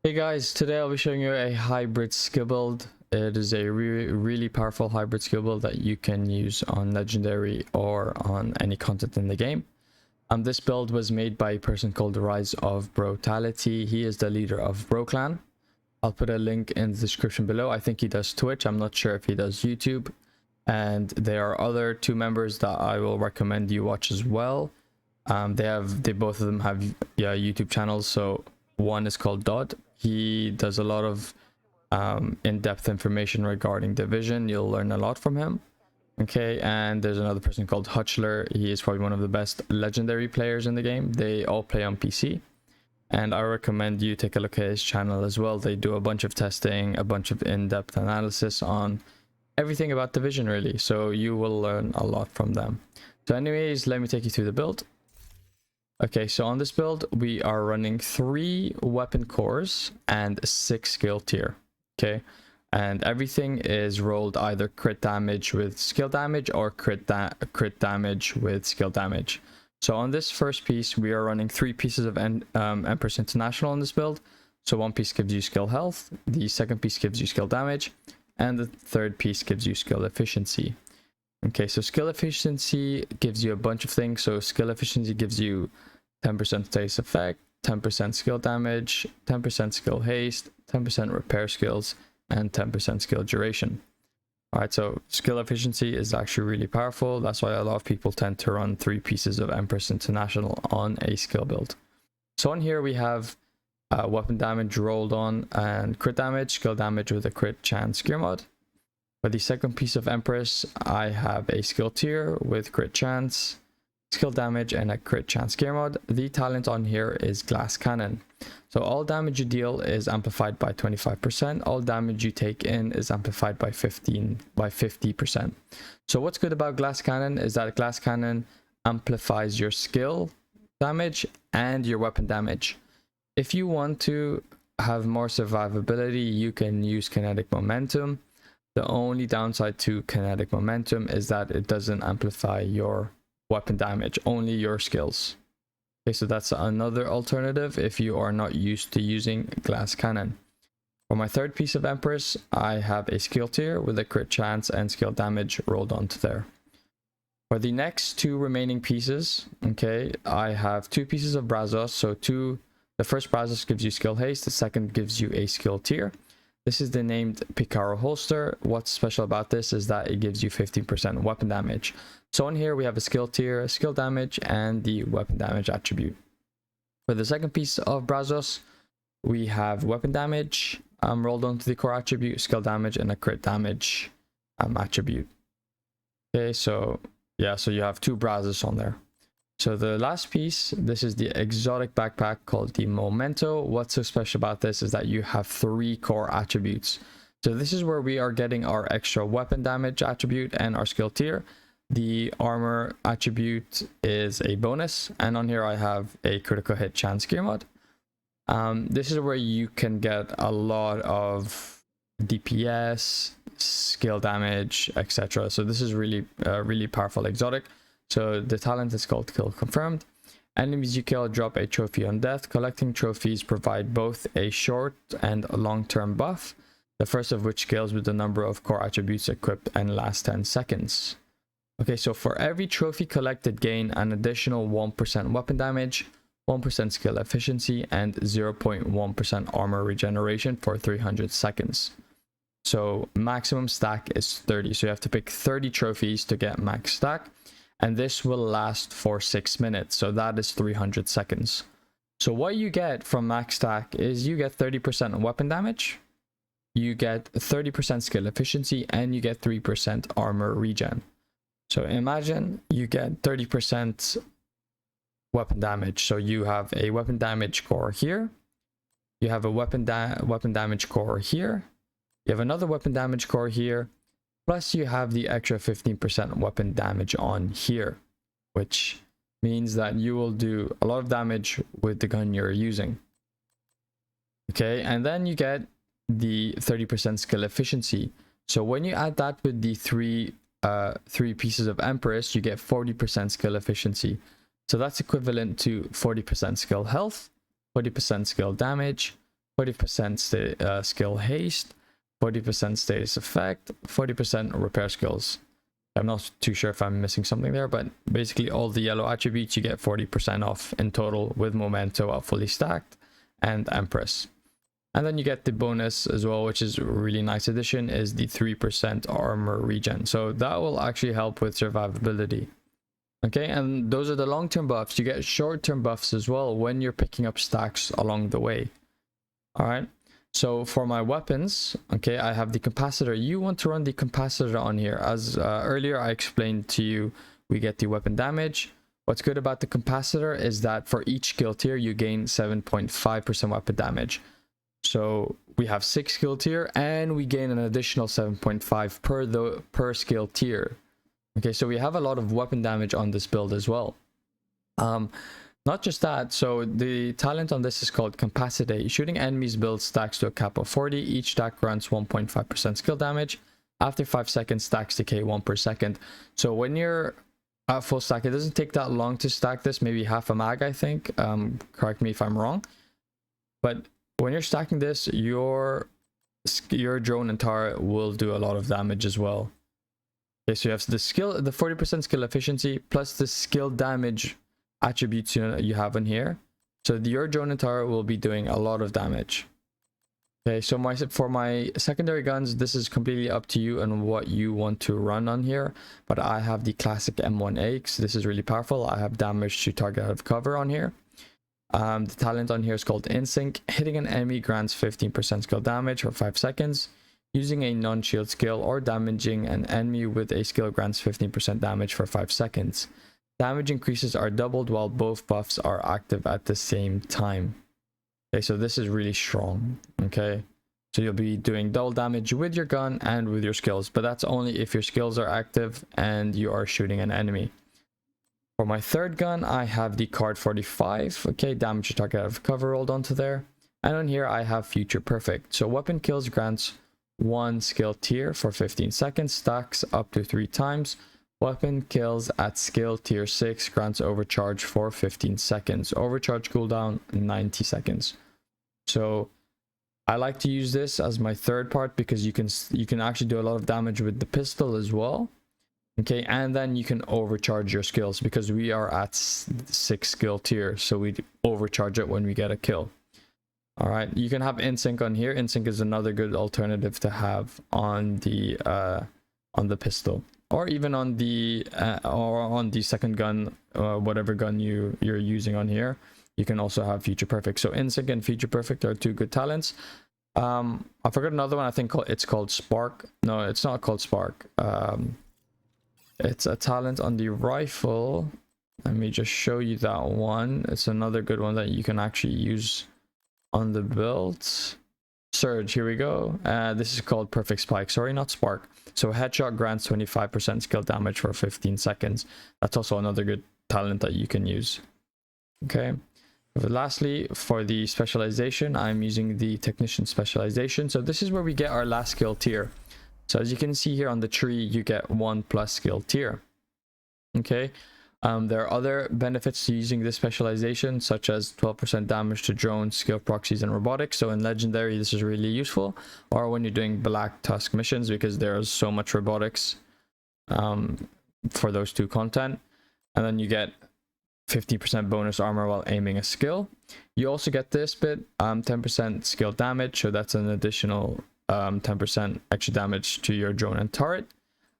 Hey guys, today I'll be showing you a hybrid skill build. It is a really powerful hybrid skill build that you can use on legendary or on any content in the game. This build was made by a person called riseofbrotality. He is the leader of BroClan. I'll put a link in the description below. I think he does Twitch. I'm not sure if he does YouTube. And there are other two members that I will recommend you watch as well. They both of them have YouTube channels. So one is called Dod. He does a lot of in-depth information regarding division. You'll learn a lot from him. Okay, and there's another person called Hutchler. He is probably one of the best legendary players in the game. They all play on PC, and I recommend you take a look at his channel as well. They do a bunch of testing, a bunch of in-depth analysis on everything about division really, so you will learn a lot from them. So anyways, let me take you through the build. Okay, so on this build we are running 3 weapon cores and 6 skill tier. Okay, and everything is rolled either crit damage with skill damage or crit damage with skill damage. So on this first piece we are running 3 pieces of Empress International on this build. So one piece gives you skill health, the second piece gives you skill damage, and the third piece gives you skill efficiency. Okay, so skill efficiency gives you a bunch of things. So skill efficiency gives you 10% status effect, 10% skill damage, 10% skill haste, 10% repair skills, and 10% skill duration. Alright, so skill efficiency is actually really powerful. That's why a lot of people tend to run 3 pieces of Empress International on a skill build. So on here we have weapon damage rolled on and crit damage, skill damage with a crit chance gear mod. For the second piece of Empress, I have a skill tier with crit chance, skill damage, and a crit chance gear mod. The talent on here is glass cannon. So all damage you deal is amplified by 25%. All damage you take in is amplified by 50%. So what's good about glass cannon is that glass cannon amplifies your skill damage and your weapon damage. If you want to have more survivability, you can use kinetic momentum. The only downside to kinetic momentum is that it doesn't amplify your weapon damage, only your skills. Okay, so that's another alternative if you are not used to using glass cannon. For my third piece of Empress, I have a skill tier with a crit chance and skill damage rolled onto there. For the next 2 remaining pieces, okay, I have 2 pieces of Brazos. So the first Brazos gives you skill haste, the second gives you a skill tier. This is the named Picaro holster. What's special about this is that it gives you 15% weapon damage. So on here we have a skill tier, skill damage, and the weapon damage attribute. For the second piece of Brazos, we have weapon damage rolled onto the core attribute, skill damage, and a crit damage attribute. Okay, so yeah, so you have 2 Brazos on there. So the last piece, this is the exotic backpack called the Memento. What's so special about this is that you have 3 core attributes. So this is where we are getting our extra weapon damage attribute and our skill tier. The armor attribute is a bonus, and on here I have a critical hit chance gear mod. This is where you can get a lot of DPS, skill damage, etc. So this is really powerful exotic. So the talent is called Kill Confirmed. Enemies you kill drop a trophy on death. Collecting trophies provide both a short and long-term buff, the first of which scales with the number of core attributes equipped and lasts 10 seconds. Okay, so for every trophy collected, gain an additional 1% weapon damage, 1% skill efficiency, and 0.1% armor regeneration for 300 seconds. So maximum stack is 30. So you have to pick 30 trophies to get max stack. And this will last for 6 minutes, so that is 300 seconds. So what you get from max stack is you get 30% weapon damage, you get 30% skill efficiency, and you get 3% armor regen. So imagine you get 30% weapon damage. So you have a weapon damage core here, you have a weapon damage core here, you have another weapon damage core here, plus you have the extra 15% weapon damage on here, which means that you will do a lot of damage with the gun you're using. Okay, and then you get the 30% skill efficiency. So when you add that with the 3 pieces of Empress, you get 40% skill efficiency. So that's equivalent to 40% skill health, 40% skill damage, 40% skill haste, 40% status effect, 40% repair skills. I'm not too sure if I'm missing something there, but basically all the yellow attributes you get 40% off in total with Memento at fully stacked and Empress. And then you get the bonus as well, which is a really nice addition, is the 3% armor regen. So that will actually help with survivability. Okay, and those are the long-term buffs. You get short-term buffs as well when you're picking up stacks along the way. All right, so for my weapons, okay, I have the capacitor. You want to run the capacitor on here. As earlier I explained to you, we get the weapon damage. What's good about the capacitor is that for each skill tier, you gain 7.5% weapon damage. So we have 6 skill tier and we gain an additional 7.5 per skill tier. Okay, so we have a lot of weapon damage on this build as well. Not just that, so the talent on this is called Capacitate. Shooting enemies builds stacks to a cap of 40. Each stack grants 1.5% skill damage. After 5 seconds, stacks decay 1 per second. So when you're at full stack, it doesn't take that long to stack this, maybe half a mag, I think. Correct me if I'm wrong. But when you're stacking this, your drone and turret will do a lot of damage as well. Okay, so you have the 40% skill efficiency plus the skill damage attributes you have in here. So your drone and turret will be doing a lot of damage. Okay, so for my secondary guns, this is completely up to you and what you want to run on here. But I have the classic M1A because this is really powerful. I have damage to target out of cover on here. The talent on here is called InSync. Hitting an enemy grants 15% skill damage for 5 seconds. Using a non-shield skill or damaging an enemy with a skill grants 15% damage for 5 seconds. Damage increases are doubled while both buffs are active at the same time. Okay, so this is really strong. Okay, so you'll be doing double damage with your gun and with your skills, but that's only if your skills are active and you are shooting an enemy. For my third gun, I have the card 45. Okay, damage to target out of cover rolled onto there. And on here, I have Future Perfect. So weapon kills grants 1 skill tier for 15 seconds, stacks up to 3 times. Weapon kills at skill tier 6 grants overcharge for 15 seconds. Overcharge cooldown 90 seconds. So I like to use this as my third part because you can actually do a lot of damage with the pistol as well. Okay, and then you can overcharge your skills because we are at 6 skill tier, so we overcharge it when we get a kill. All right, you can have InSync on here. InSync is another good alternative to have on the pistol, or even on the second gun, whatever gun you're using on here. You can also have Future Perfect. So InSync and Future Perfect are 2 good talents. I forgot another one. I think it's called Spark. No, it's not called Spark. It's a talent on the rifle. Let me just show you that one. It's another good one that you can actually use on the build. Surge, here we go. This is called Perfect Spike. Sorry, not Spark. So headshot grants 25% skill damage for 15 seconds. That's also another good talent that you can use. Okay. But lastly, for the specialization, I'm using the Technician specialization. So this is where we get our last skill tier. So as you can see here on the tree, you get 1+ skill tier. Okay. There are other benefits to using this specialization, such as 12% damage to drones, skill proxies, and robotics. So in Legendary, this is really useful. Or when you're doing Black Tusk missions, because there's so much robotics for those 2 content. And then you get 50% bonus armor while aiming a skill. You also get this bit, 10% skill damage. So that's an additional 10% extra damage to your drone and turret.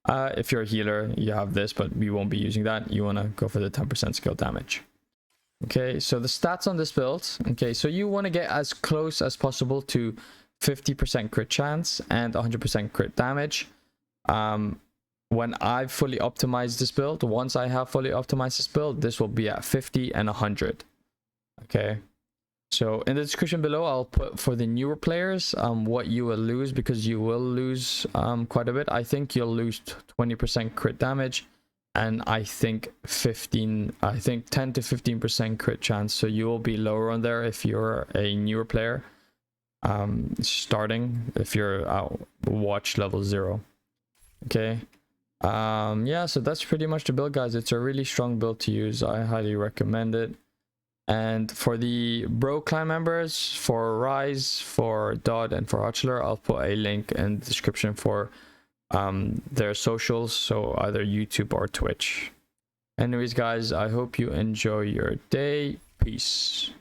If you're a healer, you have this, but we won't be using that. You want to go for the 10% skill damage. Okay, so the stats on this build. Okay, so you want to get as close as possible to 50% crit chance and 100% crit damage. When I've fully optimized this build, once I have fully optimized this build, this will be at 50 and 100. Okay. So in the description below, I'll put for the newer players what you will lose, because you will lose quite a bit. I think you'll lose 20% crit damage, and I think 10 to 15% crit chance. So you will be lower on there if you're a newer player starting, if you're at watch level 0. Okay. Yeah, so that's pretty much the build, guys. It's a really strong build to use. I highly recommend it. And for the Bro Clan members, for Rise, for Dod, and for Hutchler, I'll put a link in the description for their socials, so either YouTube or Twitch. Anyways, guys, I hope you enjoy your day. Peace.